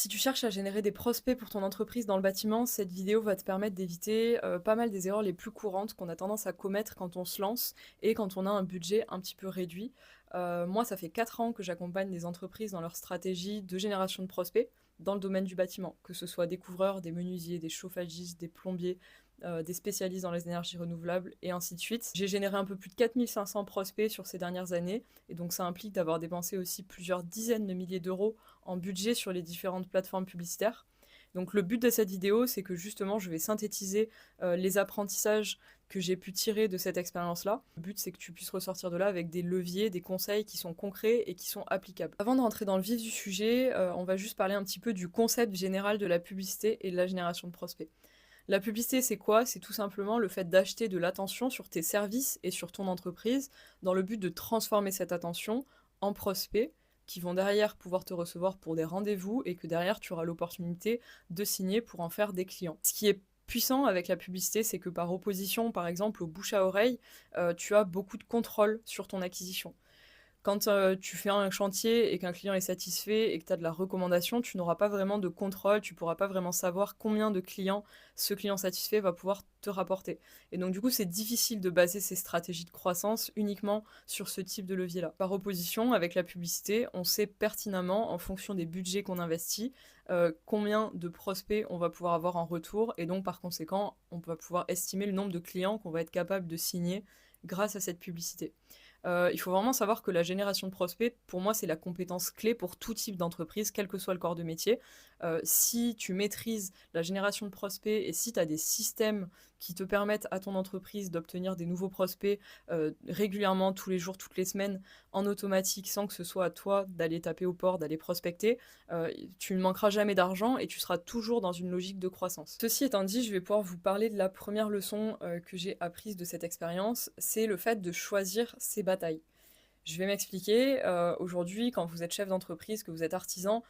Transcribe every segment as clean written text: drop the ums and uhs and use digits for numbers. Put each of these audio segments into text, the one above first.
Si tu cherches à générer des prospects pour ton entreprise dans le bâtiment, cette vidéo va te permettre d'éviter pas mal des erreurs les plus courantes qu'on a tendance à commettre quand on se lance et quand on a un budget un petit peu réduit. Moi, ça fait 4 ans que j'accompagne des entreprises dans leur stratégie de génération de prospects dans le domaine du bâtiment, que ce soit des couvreurs, des menuisiers, des chauffagistes, des plombiers, des spécialistes dans les énergies renouvelables et ainsi de suite. J'ai généré un peu plus de 4500 prospects sur ces dernières années et donc ça implique d'avoir dépensé aussi plusieurs dizaines de milliers d'euros en budget sur les différentes plateformes publicitaires. Donc le but de cette vidéo, c'est que justement, je vais synthétiser les apprentissages que j'ai pu tirer de cette expérience-là. Le but, c'est que tu puisses ressortir de là avec des leviers, des conseils qui sont concrets et qui sont applicables. Avant de rentrer dans le vif du sujet, on va juste parler un petit peu du concept général de la publicité et de la génération de prospects. La publicité, c'est quoi? C'est tout simplement le fait d'acheter de l'attention sur tes services et sur ton entreprise dans le but de transformer cette attention en prospects qui vont derrière pouvoir te recevoir pour des rendez-vous et que derrière tu auras l'opportunité de signer pour en faire des clients. Ce qui est puissant avec la publicité, c'est que par opposition, par exemple, au bouche à oreille, tu as beaucoup de contrôle sur ton acquisition. Quand tu fais un chantier et qu'un client est satisfait et que tu as de la recommandation, tu n'auras pas vraiment de contrôle, tu pourras pas vraiment savoir combien de clients ce client satisfait va pouvoir te rapporter. Et donc du coup, c'est difficile de baser ses stratégies de croissance uniquement sur ce type de levier-là. Par opposition, avec la publicité, on sait pertinemment, en fonction des budgets qu'on investit, combien de prospects on va pouvoir avoir en retour, et donc par conséquent, on va pouvoir estimer le nombre de clients qu'on va être capable de signer grâce à cette publicité. Il faut vraiment savoir que la génération de prospects, pour moi, c'est la compétence clé pour tout type d'entreprise, quel que soit le corps de métier. Si tu maîtrises la génération de prospects et si tu as des systèmes qui te permettent à ton entreprise d'obtenir des nouveaux prospects régulièrement, tous les jours, toutes les semaines, en automatique, sans que ce soit à toi d'aller taper au port, d'aller prospecter, tu ne manqueras jamais d'argent et tu seras toujours dans une logique de croissance. Ceci étant dit, je vais pouvoir vous parler de la première leçon que j'ai apprise de cette expérience, c'est le fait de choisir ses batailles. Je vais m'expliquer. Aujourd'hui, quand vous êtes chef d'entreprise, que vous êtes artisan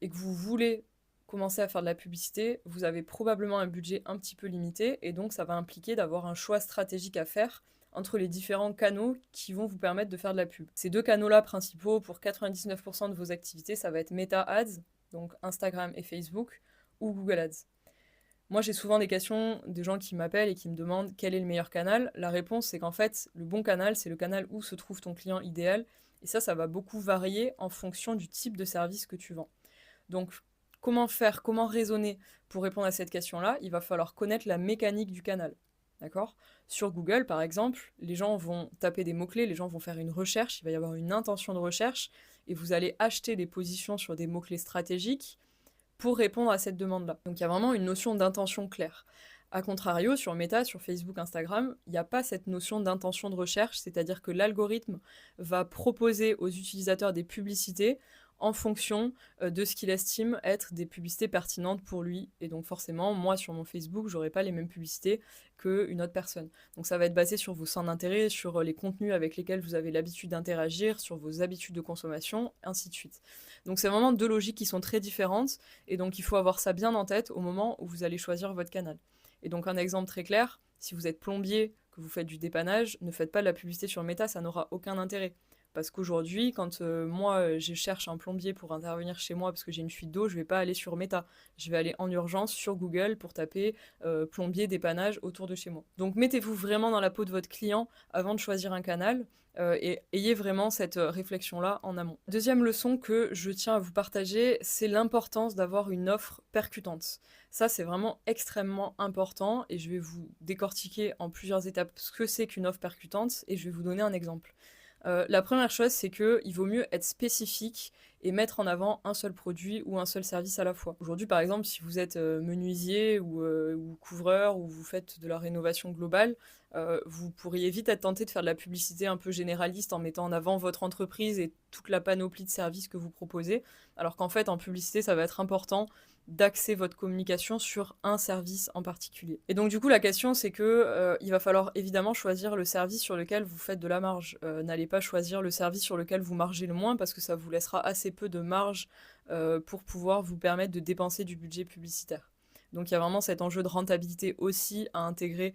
et que vous voulez commencer à faire de la publicité, vous avez probablement un budget un petit peu limité et donc ça va impliquer d'avoir un choix stratégique à faire entre les différents canaux qui vont vous permettre de faire de la pub. Ces deux canaux-là principaux pour 99% de vos activités, ça va être Meta Ads, donc Instagram et Facebook, ou Google Ads. Moi, j'ai souvent des questions de gens qui m'appellent et qui me demandent quel est le meilleur canal. La réponse, c'est qu'en fait, le bon canal, c'est le canal où se trouve ton client idéal. Et ça va beaucoup varier en fonction du type de service que tu vends. Donc, comment faire, comment raisonner pour répondre à cette question-là? Il va falloir connaître la mécanique du canal. D'accord? Sur Google, par exemple, les gens vont taper des mots-clés, les gens vont faire une recherche, il va y avoir une intention de recherche, et vous allez acheter des positions sur des mots-clés stratégiques pour répondre à cette demande-là. Donc il y a vraiment une notion d'intention claire. A contrario, sur Meta, sur Facebook, Instagram, il n'y a pas cette notion d'intention de recherche, c'est-à-dire que l'algorithme va proposer aux utilisateurs des publicités en fonction de ce qu'il estime être des publicités pertinentes pour lui. Et donc forcément, moi sur mon Facebook, j'aurai pas les mêmes publicités qu'une autre personne. Donc ça va être basé sur vos centres d'intérêt, sur les contenus avec lesquels vous avez l'habitude d'interagir, sur vos habitudes de consommation, ainsi de suite. Donc c'est vraiment deux logiques qui sont très différentes, et donc il faut avoir ça bien en tête au moment où vous allez choisir votre canal. Et donc un exemple très clair, si vous êtes plombier, que vous faites du dépannage, ne faites pas de la publicité sur Meta, ça n'aura aucun intérêt. Parce qu'aujourd'hui, quand moi je cherche un plombier pour intervenir chez moi parce que j'ai une fuite d'eau, je vais pas aller sur Meta. Je vais aller en urgence sur Google pour taper plombier dépannage autour de chez moi. Donc mettez-vous vraiment dans la peau de votre client avant de choisir un canal et ayez vraiment cette réflexion-là en amont. Deuxième leçon que je tiens à vous partager, c'est l'importance d'avoir une offre percutante. Ça, c'est vraiment extrêmement important et je vais vous décortiquer en plusieurs étapes ce que c'est qu'une offre percutante et je vais vous donner un exemple. La première chose, c'est qu'il vaut mieux être spécifique et mettre en avant un seul produit ou un seul service à la fois. Aujourd'hui, par exemple, si vous êtes menuisier ou couvreur ou vous faites de la rénovation globale, vous pourriez vite être tenté de faire de la publicité un peu généraliste en mettant en avant votre entreprise et toute la panoplie de services que vous proposez, alors qu'en fait, en publicité, ça va être important d'axer votre communication sur un service en particulier. Et donc du coup la question c'est que il va falloir évidemment choisir le service sur lequel vous faites de la marge. N'allez pas choisir le service sur lequel vous margez le moins parce que ça vous laissera assez peu de marge pour pouvoir vous permettre de dépenser du budget publicitaire. Donc il y a vraiment cet enjeu de rentabilité aussi à intégrer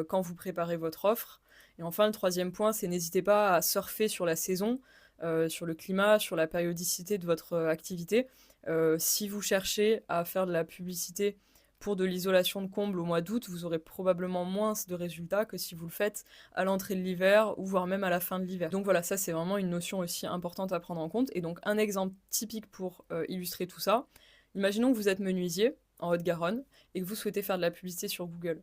quand vous préparez votre offre. Et enfin le troisième point c'est n'hésitez pas à surfer sur la saison. sur le climat, sur la périodicité de votre activité. Si vous cherchez à faire de la publicité pour de l'isolation de combles au mois d'août, vous aurez probablement moins de résultats que si vous le faites à l'entrée de l'hiver ou voire même à la fin de l'hiver. Donc voilà, ça c'est vraiment une notion aussi importante à prendre en compte. Et donc un exemple typique pour illustrer tout ça, imaginons que vous êtes menuisier en Haute-Garonne et que vous souhaitez faire de la publicité sur Google.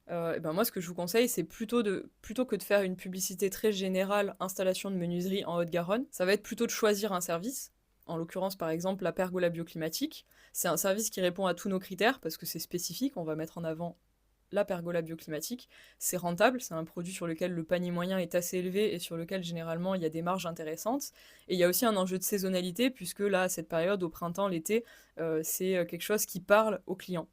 Et ben moi, ce que je vous conseille, c'est plutôt que de faire une publicité très générale, installation de menuiserie en Haute-Garonne, ça va être plutôt de choisir un service. En l'occurrence, par exemple, la pergola bioclimatique. C'est un service qui répond à tous nos critères parce que c'est spécifique. On va mettre en avant la pergola bioclimatique. C'est rentable, c'est un produit sur lequel le panier moyen est assez élevé et sur lequel généralement il y a des marges intéressantes. Et il y a aussi un enjeu de saisonnalité puisque là, à cette période, au printemps, l'été, c'est quelque chose qui parle aux clients.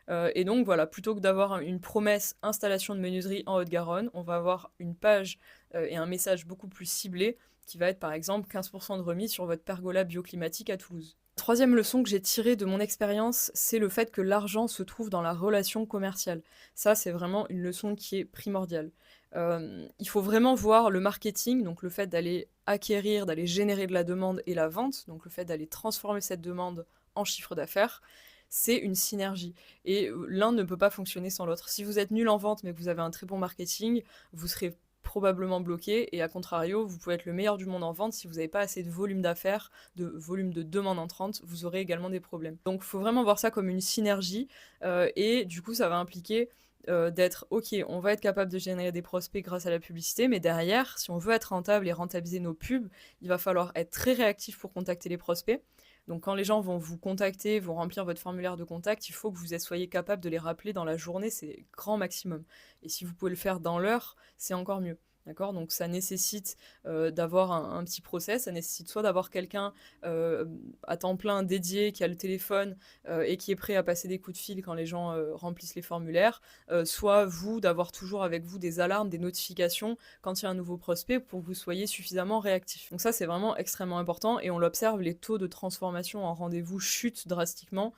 Et donc voilà, plutôt que d'avoir une promesse installation de menuiserie en Haute-Garonne, on va avoir une page et un message beaucoup plus ciblé qui va être par exemple 15% de remise sur votre pergola bioclimatique à Toulouse. Troisième leçon que j'ai tirée de mon expérience, c'est le fait que l'argent se trouve dans la relation commerciale. Ça, c'est vraiment une leçon qui est primordiale. Il faut vraiment voir le marketing, donc le fait d'aller acquérir, d'aller générer de la demande et la vente, donc le fait d'aller transformer cette demande en chiffre d'affaires, c'est une synergie. Et l'un ne peut pas fonctionner sans l'autre. Si vous êtes nul en vente mais que vous avez un très bon marketing, vous serez probablement bloqué, et à contrario, vous pouvez être le meilleur du monde en vente, si vous n'avez pas assez de volume d'affaires, de volume de demande entrante, vous aurez également des problèmes. Donc il faut vraiment voir ça comme une synergie, et du coup ça va impliquer d'être ok, on va être capable de générer des prospects grâce à la publicité, mais derrière, si on veut être rentable et rentabiliser nos pubs, il va falloir être très réactif pour contacter les prospects. Donc quand les gens vont vous contacter, vont remplir votre formulaire de contact, il faut que vous soyez capable de les rappeler dans la journée, c'est grand maximum. Et si vous pouvez le faire dans l'heure, c'est encore mieux. D'accord. Donc ça nécessite d'avoir un petit process, ça nécessite soit d'avoir quelqu'un à temps plein dédié qui a le téléphone et qui est prêt à passer des coups de fil quand les gens remplissent les formulaires, soit vous d'avoir toujours avec vous des alarmes, des notifications quand il y a un nouveau prospect pour que vous soyez suffisamment réactif. Donc ça c'est vraiment extrêmement important, et on l'observe, les taux de transformation en rendez-vous chutent drastiquement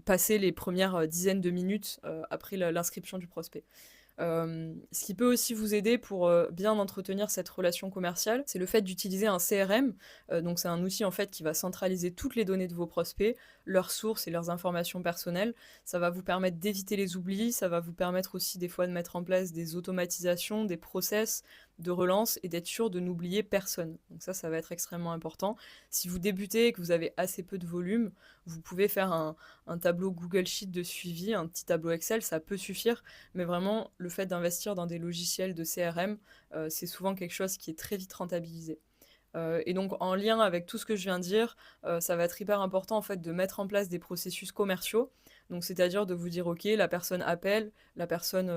passer les premières dizaines de minutes après l'inscription du prospect. Ce qui peut aussi vous aider pour bien entretenir cette relation commerciale, c'est le fait d'utiliser un CRM. Donc c'est un outil en fait qui va centraliser toutes les données de vos prospects, leurs sources et leurs informations personnelles. Ça va vous permettre d'éviter les oublis, ça va vous permettre aussi des fois de mettre en place des automatisations, des process de relance et d'être sûr de n'oublier personne. Donc ça va être extrêmement important. Si vous débutez et que vous avez assez peu de volume, vous pouvez faire un tableau Google Sheet de suivi, un petit tableau Excel, ça peut suffire, mais vraiment le fait d'investir dans des logiciels de CRM, c'est souvent quelque chose qui est très vite rentabilisé. Et donc en lien avec tout ce que je viens de dire, ça va être hyper important en fait de mettre en place des processus commerciaux. Donc c'est-à-dire de vous dire ok, la personne appelle, la personne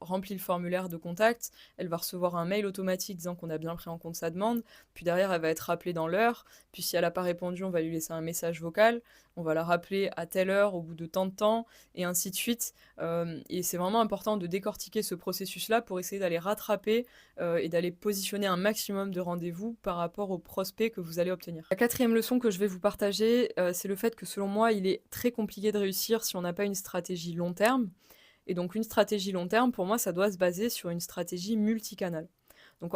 remplit le formulaire de contact, elle va recevoir un mail automatique disant qu'on a bien pris en compte sa demande, puis derrière elle va être rappelée dans l'heure, puis si elle n'a pas répondu, on va lui laisser un message vocal, on va la rappeler à telle heure au bout de tant de temps, et ainsi de suite. Et c'est vraiment important de décortiquer ce processus-là pour essayer d'aller rattraper et d'aller positionner un maximum de rendez-vous par rapport aux prospects que vous allez obtenir. La quatrième leçon que je vais vous partager, c'est le fait que selon moi, il est très compliqué de réussir si on n'a pas une stratégie long terme. Et donc une stratégie long terme, pour moi, ça doit se baser sur une stratégie multicanale. Donc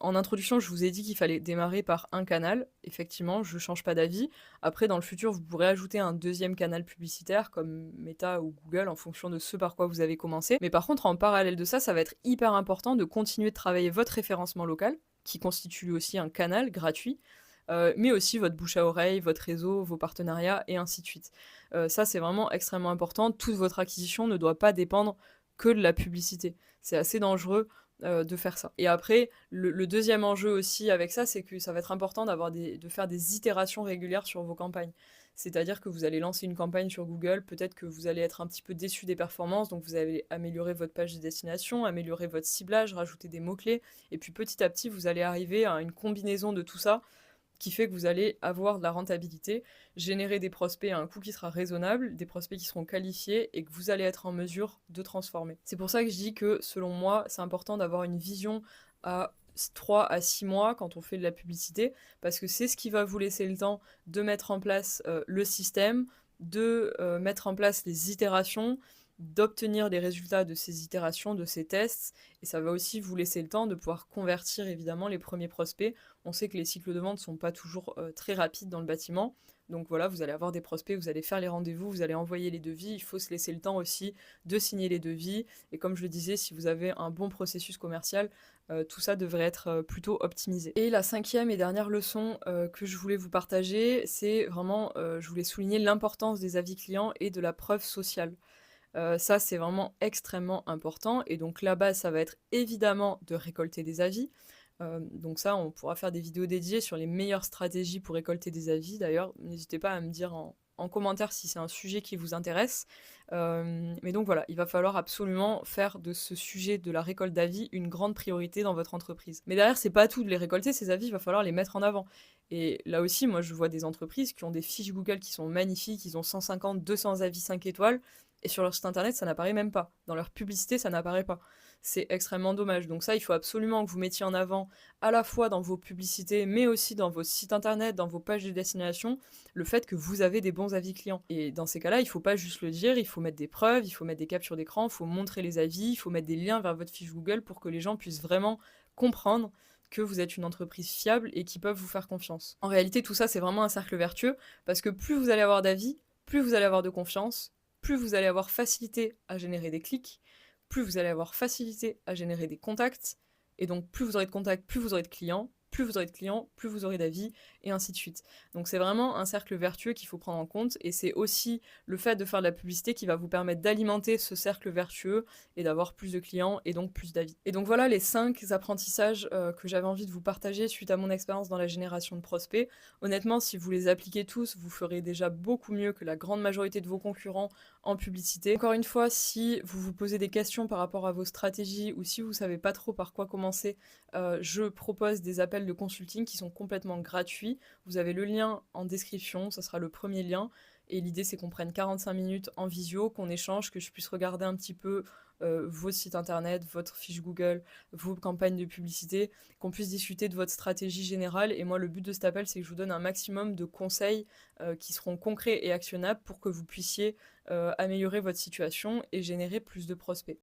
en introduction, je vous ai dit qu'il fallait démarrer par un canal. Effectivement, je ne change pas d'avis. Après, dans le futur, vous pourrez ajouter un deuxième canal publicitaire comme Meta ou Google en fonction de ce par quoi vous avez commencé. Mais par contre, en parallèle de ça, ça va être hyper important de continuer de travailler votre référencement local, qui constitue lui aussi un canal gratuit, mais aussi votre bouche à oreille, votre réseau, vos partenariats, et ainsi de suite. Ça, c'est vraiment extrêmement important. Toute votre acquisition ne doit pas dépendre que de la publicité. C'est assez dangereux de faire ça. Et après, le deuxième enjeu aussi avec ça, c'est que ça va être important de faire des itérations régulières sur vos campagnes. C'est-à-dire que vous allez lancer une campagne sur Google, peut-être que vous allez être un petit peu déçu des performances, donc vous allez améliorer votre page de destination, améliorer votre ciblage, rajouter des mots-clés, et puis petit à petit, vous allez arriver à une combinaison de tout ça qui fait que vous allez avoir de la rentabilité, générer des prospects à un coût qui sera raisonnable, des prospects qui seront qualifiés et que vous allez être en mesure de transformer. C'est pour ça que je dis que, selon moi, c'est important d'avoir une vision à 3 à 6 mois quand on fait de la publicité, parce que c'est ce qui va vous laisser le temps de mettre en place le système, de mettre en place les itérations, d'obtenir les résultats de ces itérations, de ces tests, et ça va aussi vous laisser le temps de pouvoir convertir évidemment les premiers prospects. On sait que les cycles de vente sont pas toujours très rapides dans le bâtiment, donc voilà, vous allez avoir des prospects, vous allez faire les rendez-vous, vous allez envoyer les devis, il faut se laisser le temps aussi de signer les devis, et comme je le disais, si vous avez un bon processus commercial, tout ça devrait être plutôt optimisé. Et la cinquième et dernière leçon que je voulais vous partager, c'est vraiment, je voulais souligner l'importance des avis clients et de la preuve sociale. Ça, c'est vraiment extrêmement important et donc la base, ça va être évidemment de récolter des avis. Donc ça, on pourra faire des vidéos dédiées sur les meilleures stratégies pour récolter des avis. D'ailleurs, n'hésitez pas à me dire en commentaire si c'est un sujet qui vous intéresse. Mais donc voilà, il va falloir absolument faire de ce sujet de la récolte d'avis une grande priorité dans votre entreprise. Mais derrière, c'est pas tout de les récolter, ces avis, il va falloir les mettre en avant. Et là aussi, moi, je vois des entreprises qui ont des fiches Google qui sont magnifiques, ils ont 150, 200 avis 5 étoiles, et sur leur site internet, ça n'apparaît même pas. Dans leur publicité, ça n'apparaît pas. C'est extrêmement dommage. Donc ça, il faut absolument que vous mettiez en avant, à la fois dans vos publicités, mais aussi dans vos sites internet, dans vos pages de destination, le fait que vous avez des bons avis clients. Et dans ces cas-là, il ne faut pas juste le dire, il faut mettre des preuves, il faut mettre des captures d'écran, il faut montrer les avis, il faut mettre des liens vers votre fiche Google pour que les gens puissent vraiment comprendre que vous êtes une entreprise fiable et qui peuvent vous faire confiance. En réalité, tout ça, c'est vraiment un cercle vertueux, parce que plus vous allez avoir d'avis, plus vous allez avoir de confiance, plus vous allez avoir facilité à générer des clics, plus vous allez avoir facilité à générer des contacts, et donc plus vous aurez de contacts, plus vous aurez de clients, plus vous aurez de clients, plus vous aurez d'avis, et ainsi de suite. Donc c'est vraiment un cercle vertueux qu'il faut prendre en compte, et c'est aussi le fait de faire de la publicité qui va vous permettre d'alimenter ce cercle vertueux et d'avoir plus de clients et donc plus d'avis. Et donc voilà les 5 apprentissages que j'avais envie de vous partager suite à mon expérience dans la génération de prospects. Honnêtement, si vous les appliquez tous, vous ferez déjà beaucoup mieux que la grande majorité de vos concurrents en publicité. Encore une fois, si vous vous posez des questions par rapport à vos stratégies ou si vous savez pas trop par quoi commencer, je propose des appels de consulting qui sont complètement gratuits. Vous avez le lien en description, ça sera le premier lien. Et l'idée, c'est qu'on prenne 45 minutes en visio, qu'on échange, que je puisse regarder un petit peu vos sites internet, votre fiche Google, vos campagnes de publicité, qu'on puisse discuter de votre stratégie générale. Et moi, le but de cet appel, c'est que je vous donne un maximum de conseils qui seront concrets et actionnables pour que vous puissiez améliorer votre situation et générer plus de prospects.